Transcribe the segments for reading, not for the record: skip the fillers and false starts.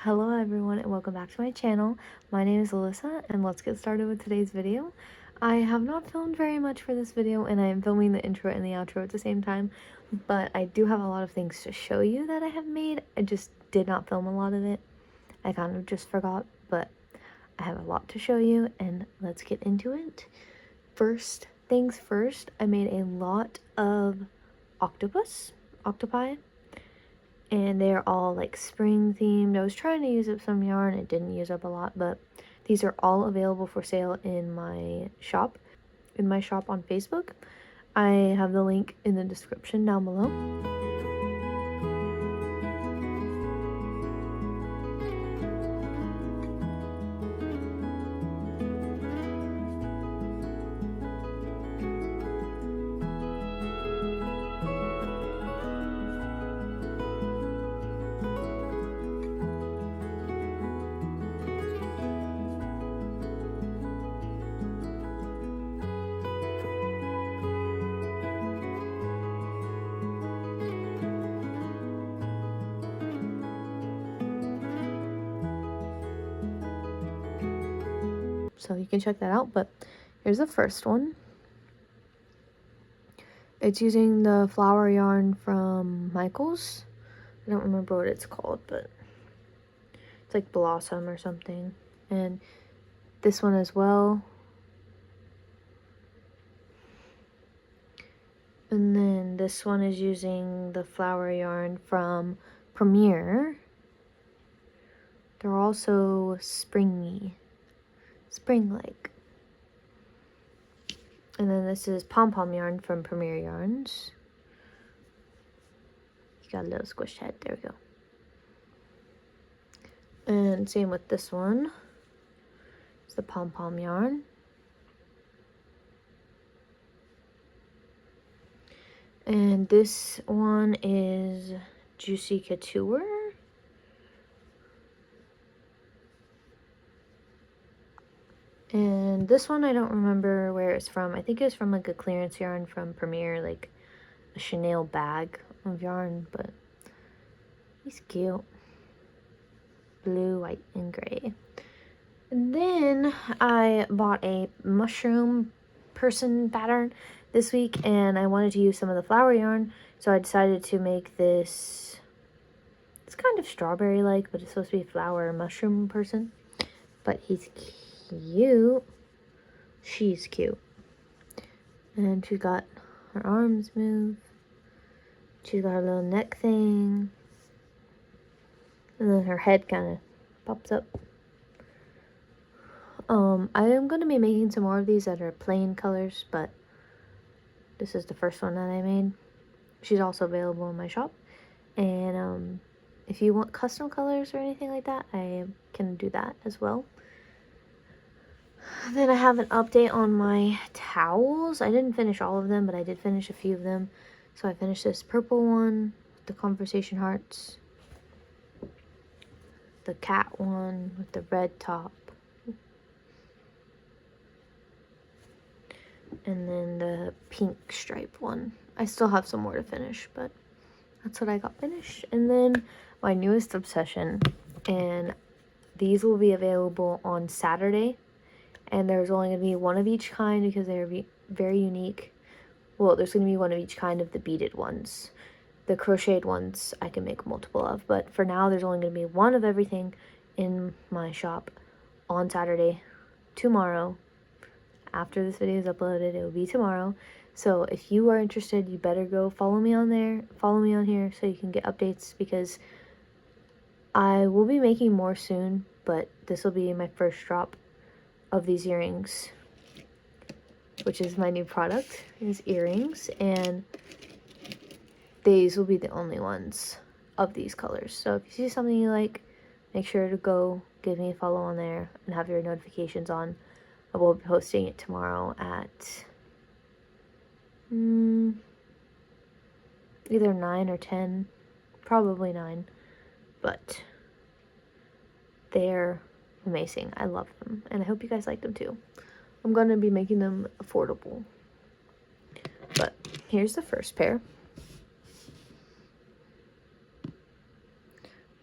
Hello everyone and welcome back to my channel. My name is Alyssa and let's get started with today's video. I have not filmed very much for this video and I am filming the intro and the outro at the same time, but I do have a lot of things to show you that I have made. I just did not film a lot of it. I kind of just forgot, but I have a lot to show you and let's get into it. First things first, I made a lot of octopi. And they're all like spring themed. I was trying to use up some yarn. It didn't use up a lot, but these are all available for sale in my shop on Facebook. I have the link in the description down below. So you can check that out, but here's the first one. It's using the flower yarn from Michael's. I don't remember what it's called, but it's like Blossom or something. And this one as well. And then this one is using the flower yarn from Premier. They're also spring-like. And then this is pom-pom yarn from Premier Yarns. You got a little squished head, there we go. And same with this one. It's the pom-pom yarn. And this one is Juicy Couture. And this one I don't remember where it's from. I think it's from like a clearance yarn from Premier, like a chenille bag of yarn, but he's cute. Blue, white, and gray. And then I bought a mushroom person pattern this week and I wanted to use some of the flower yarn, so I decided to make this. It's kind of strawberry like, but it's supposed to be flower mushroom person. But he's cute. She's cute. And she got her arms moved. She's got a little neck thing. And then her head kind of pops up. I am going to be making some more of these that are plain colors, but this is the first one that I made. She's also available in my shop. And if you want custom colors or anything like that, I can do that as well. Then I have an update on my towels. I didn't finish all of them, but I did finish a few of them. So I finished this purple one, the conversation hearts, the cat one with the red top, and then the pink stripe one. I still have some more to finish, but that's what I got finished. And then my newest obsession, and these will be available on Saturday. And there's only going to be one of each kind because they're very unique. Well, there's going to be one of each kind of the beaded ones. The crocheted ones I can make multiple of. But for now, there's only going to be one of everything in my shop on Saturday. Tomorrow. After this video is uploaded, it will be tomorrow. So if you are interested, you better go follow me on there. Follow me on here so you can get updates, because I will be making more soon. But this will be my first drop of these earrings, which is my new product, is earrings, and these will be the only ones of these colors. So if you see something you like, make sure to go give me a follow on there and have your notifications on. I will be posting it tomorrow at either 9 or 10, probably 9, but they're amazing. I love them, and I hope you guys like them too. I'm going to be making them affordable. But here's the first pair.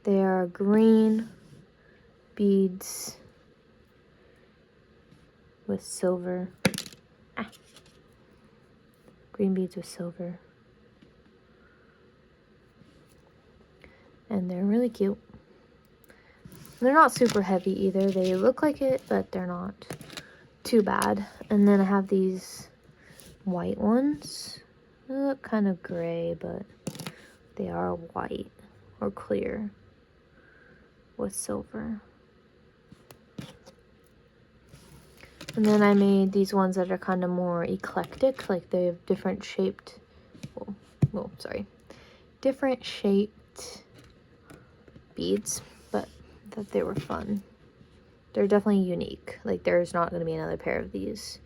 They are green beads with silver. Green beads with silver. And they're really cute. They're not super heavy either. They look like it, but they're not too bad. And then I have these white ones. They look kind of gray, but they are white or clear with silver. And then I made these ones that are kind of more eclectic, like they have different shaped, different shaped beads, but I thought they were fun. They're definitely unique. Like there's not going to be another pair of these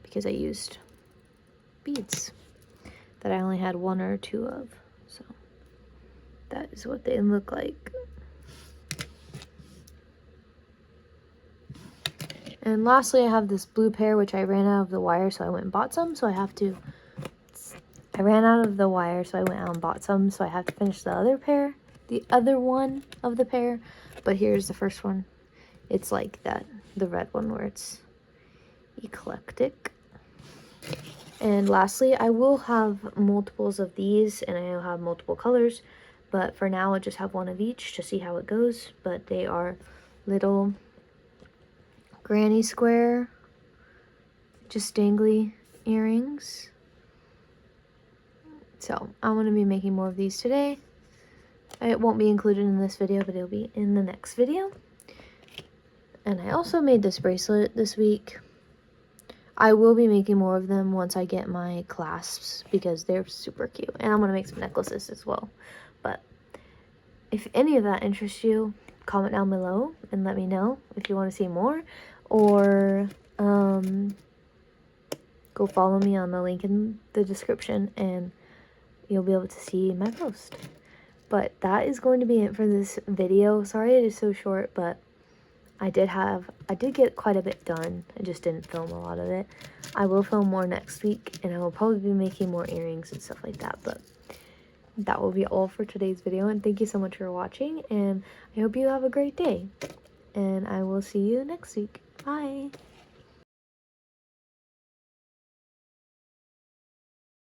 because I used beads that I only had 1 or 2 of. So that is what they look like. And lastly, I have this blue pair, which I ran out of the wire, so I went and bought some. So I ran out of the wire, so I went out and bought some. So I have to finish the other pair, the other one of the pair. But here's the first one. It's like that, the red one where it's eclectic. And lastly, I will have multiples of these, and I'll have multiple colors. But for now, I just have 1 of each to see how it goes. But they are little granny square, just dangly earrings. So I'm going to be making more of these today. It won't be included in this video, but it'll be in the next video. And I also made this bracelet this week. I will be making more of them once I get my clasps because they're super cute. And I'm going to make some necklaces as well. But if any of that interests you, comment down below and let me know if you want to see more. Or go follow me on the link in the description and you'll be able to see my post. But that is going to be it for this video. Sorry it is so short, but I did get quite a bit done. I just didn't film a lot of it. I will film more next week, and I will probably be making more earrings and stuff like that. But that will be all for today's video, and thank you so much for watching, and I hope you have a great day. And I will see you next week. Bye!